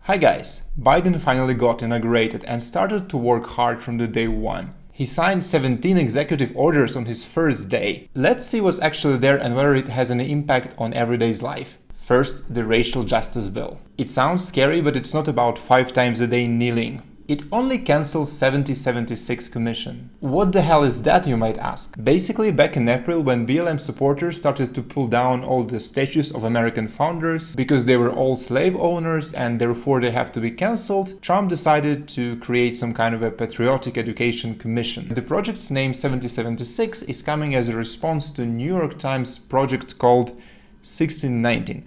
Hi guys, Biden finally got inaugurated and started to work hard from the day one. He signed 17 executive orders on his first day. Let's see what's actually there and whether it has any impact on everyday's life. First, the racial justice bill. It sounds scary, but it's not about 5 times a day kneeling. It only cancels 7076 commission. What the hell is that, you might ask? Basically, back in April, when BLM supporters started to pull down all the statues of American founders because they were all slave owners and therefore they have to be cancelled, Trump decided to create some kind of a patriotic education commission. The project's name 7076 is coming as a response to a New York Times project called 1619,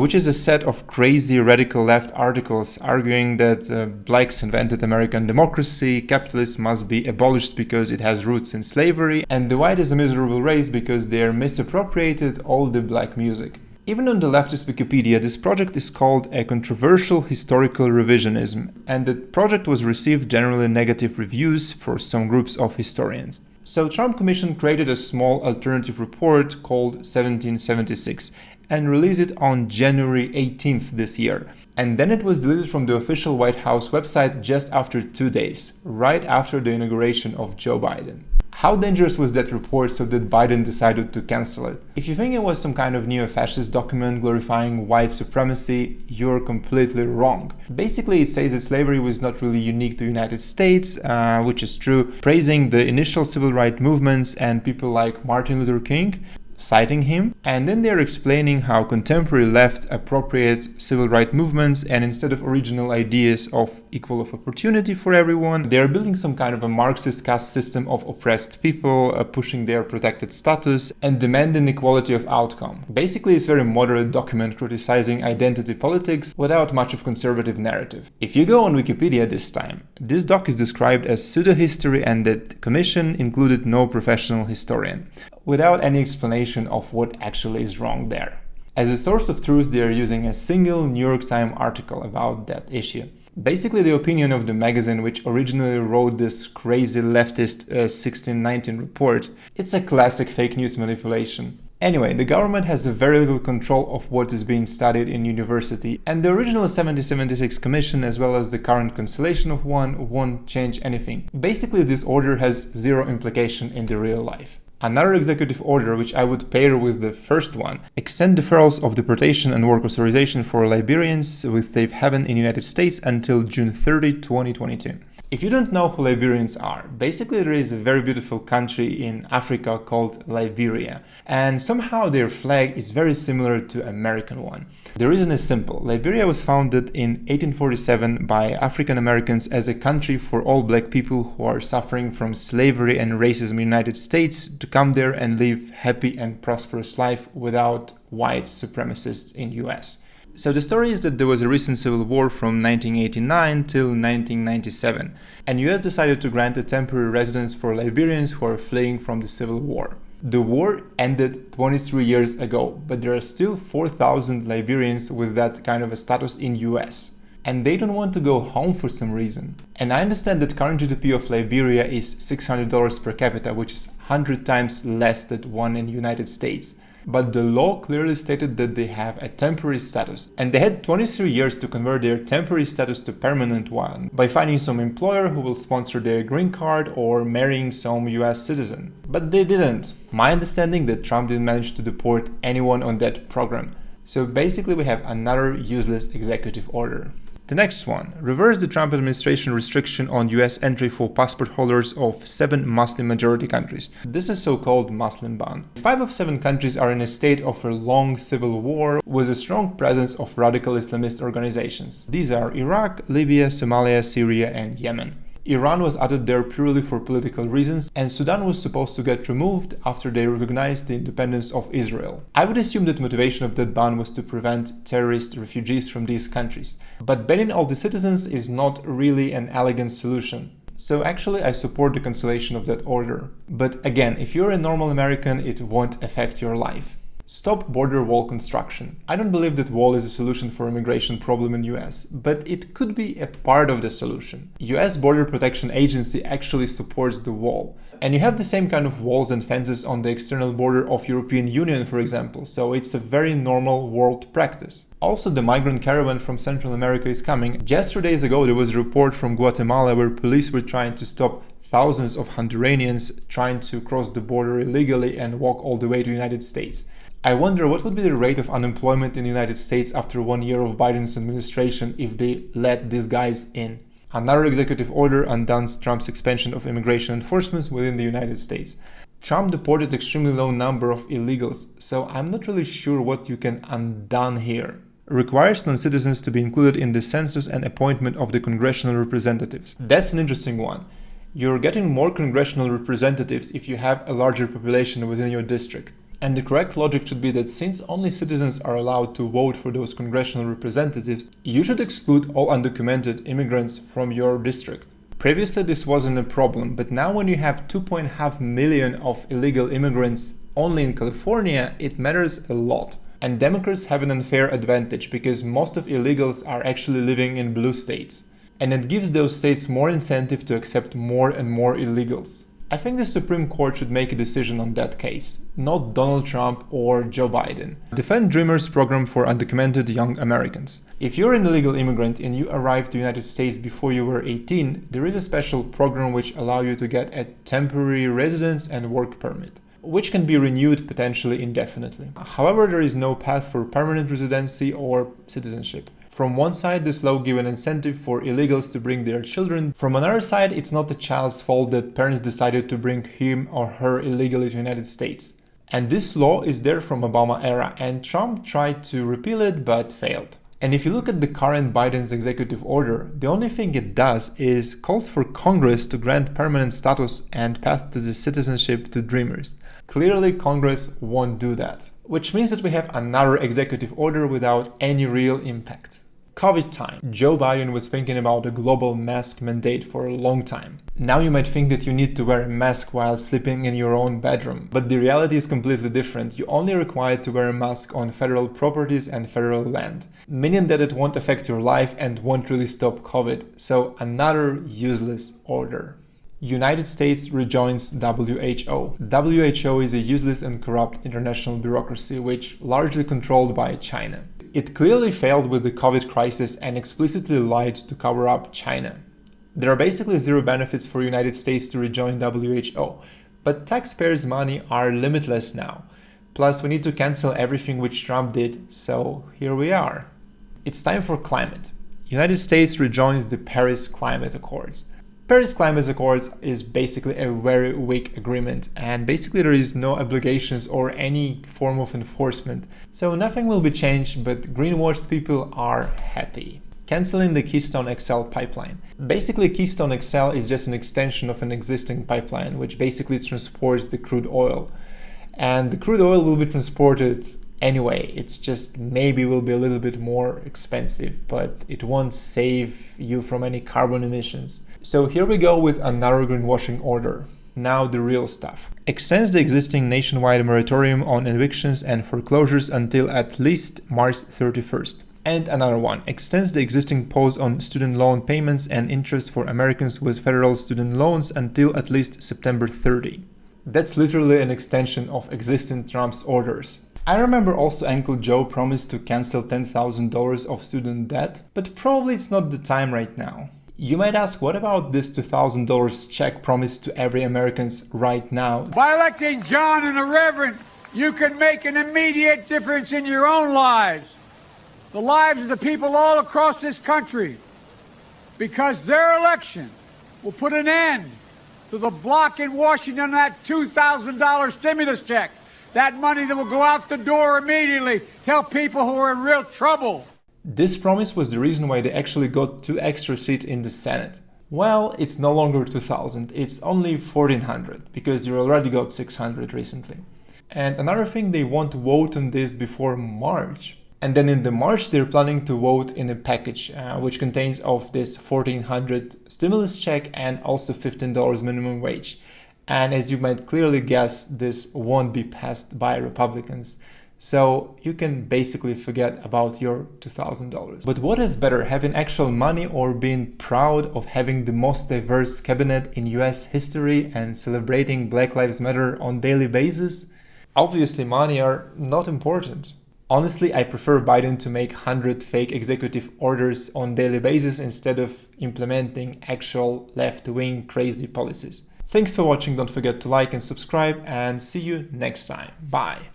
which is a set of crazy radical left articles arguing that blacks invented American democracy, capitalism must be abolished because it has roots in slavery, and the white is a miserable race because they are misappropriated all the black music. Even on the leftist Wikipedia, this project is called a controversial historical revisionism, and the project was received generally negative reviews for some groups of historians. So Trump Commission created a small alternative report called 1776 and released it on January 18th this year. And then it was deleted from the official White House website just after 2 days, right after the inauguration of Joe Biden. How dangerous was that report so that Biden decided to cancel it? If you think it was some kind of neo-fascist document glorifying white supremacy, you're completely wrong. Basically, it says that slavery was not really unique to the United States, which is true, praising the initial civil rights movements and people like Martin Luther King, citing him, and then they're explaining how contemporary left appropriate civil rights movements, and instead of original ideas of equal of opportunity for everyone, they're building some kind of a Marxist caste system of oppressed people, pushing their protected status and demanding equality of outcome. Basically, it's a very moderate document criticizing identity politics without much of conservative narrative. If you go on Wikipedia this time, this doc is described as pseudo-history and that the commission included no professional historian, without any explanation of what actually is wrong there. As a source of truth, they are using a single New York Times article about that issue. Basically, the opinion of the magazine which originally wrote this crazy leftist 1619 report. It's a classic fake news manipulation. Anyway, the government has very little control of what is being studied in university, and the original 7076 commission as well as the current constellation of one won't change anything. Basically, this order has zero implication in the real life. Another executive order, which I would pair with the first one, extend deferrals of deportation and work authorization for Liberians with safe haven in the United States until June 30, 2022. If you don't know who Liberians are, basically there is a very beautiful country in Africa called Liberia, and somehow their flag is very similar to American one. The reason is simple. Liberia was founded in 1847 by African Americans as a country for all black people who are suffering from slavery and racism in the United States to come there and live happy and prosperous life without white supremacists in US. So the story is that there was a recent civil war from 1989 till 1997, and US decided to grant a temporary residence for Liberians who are fleeing from the civil war. The war ended 23 years ago, but there are still 4,000 Liberians with that kind of a status in US. And they don't want to go home for some reason. And I understand that current GDP of Liberia is $600 per capita, which is 100 times less than one in the United States. But the law clearly stated that they have a temporary status, and they had 23 years to convert their temporary status to permanent one by finding some employer who will sponsor their green card or marrying some US citizen. But they didn't. My understanding that Trump didn't manage to deport anyone on that program. So basically we have another useless executive order. The next one, reverse the Trump administration restriction on US entry for passport holders of 7 Muslim majority countries. This is so-called Muslim ban. 5 of 7 countries are in a state of a long civil war with a strong presence of radical Islamist organizations. These are Iraq, Libya, Somalia, Syria, and Yemen. Iran was added there purely for political reasons, and Sudan was supposed to get removed after they recognized the independence of Israel. I would assume that motivation of that ban was to prevent terrorist refugees from these countries. But banning all the citizens is not really an elegant solution. So actually I support the cancellation of that order. But again, if you're a normal American, it won't affect your life. Stop border wall construction. I don't believe that wall is a solution for immigration problem in US, but it could be a part of the solution. US Border Protection Agency actually supports the wall. And you have the same kind of walls and fences on the external border of European Union, for example, so it's a very normal world practice. Also, the migrant caravan from Central America is coming. Just 2 days ago, there was a report from Guatemala where police were trying to stop thousands of Honduranians trying to cross the border illegally and walk all the way to the United States. I wonder what would be the rate of unemployment in the United States after 1 year of Biden's administration if they let these guys in. Another executive order undoes Trump's expansion of immigration enforcement within the United States. Trump deported extremely low number of illegals, so I'm not really sure what you can undo here. Requires non-citizens to be included in the census and appointment of the congressional representatives. That's an interesting one. You're getting more congressional representatives if you have a larger population within your district. And the correct logic should be that since only citizens are allowed to vote for those congressional representatives, you should exclude all undocumented immigrants from your district. Previously this wasn't a problem, but now when you have 2.5 million of illegal immigrants only in California, it matters a lot. And Democrats have an unfair advantage because most of illegals are actually living in blue states. And it gives those states more incentive to accept more and more illegals. I think the Supreme Court should make a decision on that case, not Donald Trump or Joe Biden. Defend Dreamers program for undocumented young Americans. If you're an illegal immigrant and you arrived to the United States before you were 18, there is a special program which allows you to get a temporary residence and work permit, which can be renewed potentially indefinitely. However, there is no path for permanent residency or citizenship. From one side, this law gives an incentive for illegals to bring their children. From another side, it's not the child's fault that parents decided to bring him or her illegally to the United States. And this law is there from Obama era, and Trump tried to repeal it but failed. And if you look at the current Biden's executive order, the only thing it does is calls for Congress to grant permanent status and path to the citizenship to Dreamers. Clearly, Congress won't do that, which means that we have another executive order without any real impact. COVID time. Joe Biden was thinking about a global mask mandate for a long time. Now you might think that you need to wear a mask while sleeping in your own bedroom, but the reality is completely different. You're only required to wear a mask on federal properties and federal land, meaning that it won't affect your life and won't really stop COVID. So another useless order. United States rejoins WHO. WHO is a useless and corrupt international bureaucracy which largely controlled by China. It clearly failed with the COVID crisis and explicitly lied to cover up China. There are basically zero benefits for United States to rejoin WHO, but taxpayers' money are limitless now. Plus, we need to cancel everything which Trump did, so here we are. It's time for climate. United States rejoins the Paris Climate Accords. Paris Climate Accords is basically a very weak agreement, and basically there is no obligations or any form of enforcement, so nothing will be changed, but greenwashed people are happy. Canceling the Keystone XL pipeline. Basically, Keystone XL is just an extension of an existing pipeline which basically transports the crude oil, and the crude oil will be transported anyway. It's just maybe will be a little bit more expensive, but it won't save you from any carbon emissions. So here we go with another greenwashing order. Now the real stuff. Extends the existing nationwide moratorium on evictions and foreclosures until at least March 31st. And another one. Extends the existing pause on student loan payments and interest for Americans with federal student loans until at least September 30. That's literally an extension of existing Trump's orders. I remember also Uncle Joe promised to cancel $10,000 of student debt, but probably it's not the time right now. You might ask, what about this $2,000 check promised to every American right now? By electing John and the Reverend, you can make an immediate difference in your own lives, the lives of the people all across this country, because their election will put an end to the block in Washington on that $2,000 stimulus check. That money that will go out the door immediately, tell people who are in real trouble. This promise was the reason why they actually got 2 extra seats in the Senate. Well, it's no longer 2,000, it's only 1,400, because you already got 600 recently. And another thing, they want to vote on this before March. And then in the March, they're planning to vote in a package, which contains of this 1,400 stimulus check and also $15 minimum wage. And as you might clearly guess, this won't be passed by Republicans. So you can basically forget about your $2,000. But what is better, having actual money or being proud of having the most diverse cabinet in US history and celebrating Black Lives Matter on daily basis? Obviously, money are not important. Honestly, I prefer Biden to make 100 fake executive orders on daily basis instead of implementing actual left-wing crazy policies. Thanks for watching, don't forget to like and subscribe, and see you next time. Bye!